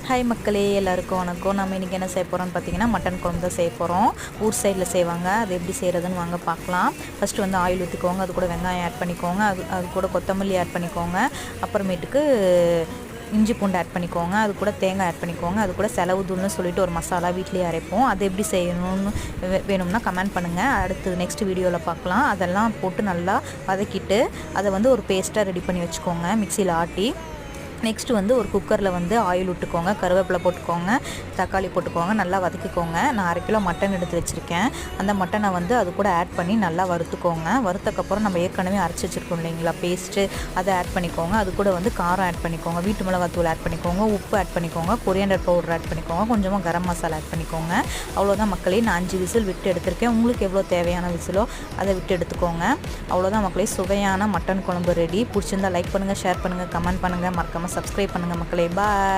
Hi மக்களே, எல்லாருக்கும் வணக்கம். நம்ம இன்றைக்கி என்ன செய்ய போகிறோம்னு பார்த்தீங்கன்னா மட்டன் குழம்பு தான் செய்ய போகிறோம். ஊர் சைடில் செய்வாங்க. அது எப்படி செய்கிறதுன்னு வாங்க பார்க்கலாம். ஃபஸ்ட்டு வந்து ஆயில் ஊற்றிக்கோங்க. அது கூட வெங்காயம் ஆட் பண்ணிக்கோங்க. அது கூட கொத்தமல்லி ஆட் பண்ணிக்கோங்க. அப்புறமேட்டுக்கு இஞ்சி பூண்டு ஆட் பண்ணிக்கோங்க. அது கூட தேங்காய் ஆட் பண்ணிக்கோங்க. அது கூட செலவு தூள்னு சொல்லிட்டு ஒரு மசாலா வீட்லேயே அரைப்போம். அது எப்படி செய்யணும்னு வேணும்னா கமெண்ட் பண்ணுங்கள். அடுத்து நெக்ஸ்ட் வீடியோவில் பார்க்கலாம். அதெல்லாம் போட்டு நல்லா வதக்கிட்டு அதை வந்து ஒரு பேஸ்ட்டாக ரெடி பண்ணி வச்சுக்கோங்க, மிக்சியில் ஆட்டி. நெக்ஸ்ட்டு வந்து ஒரு குக்கரில் வந்து ஆயில் விட்டுக்கோங்க, கருவேப்பிலை போட்டுக்கோங்க, தக்காளி போட்டுக்கோங்க, நல்லா வதக்கிக்கோங்க. நான் 1/2 கிலோ மட்டன் எடுத்து வச்சுருக்கேன். அந்த மட்டனை வந்து அது கூட ஆட் பண்ணி நல்லா வறுத்துக்கோங்க. வறுத்தக்கப்புறம் நம்ம ஏற்கனவே அரைச்சி வச்சுருக்கோம் இல்லைங்களா பேஸ்ட்டு, அதை ஆட் பண்ணிக்கோங்க. அது கூட வந்து காரம் ஆட் பண்ணிக்கோங்க, வீட்டு மிளகாத்தூள் ஆட் பண்ணிக்கோங்க, உப்பு ஆட் பண்ணிக்கோங்க, கொரியாண்டர் பவுடர் ஆட் பண்ணிக்கோங்க, கொஞ்சமாக கரம் மசாலா ஆட் பண்ணிக்கோங்க. அவ்வளோதான் மக்களே. நான் 5 விசில் விட்டு எடுத்திருக்கேன். உங்களுக்கு எவ்வளோ தேவையான விசிலோ அதை விட்டு எடுத்துக்கோங்க. அவ்வளோதான் மக்களே, சுவையான மட்டன் குழம்பு ரெடி. பிடிச்சிருந்தா லைக் பண்ணுங்கள், ஷேர் பண்ணுங்கள், கமெண்ட் பண்ணுங்கள், மறக்காமல் சப்ஸ்கிரைப் பண்ணுங்கள் மக்களே. பாய்.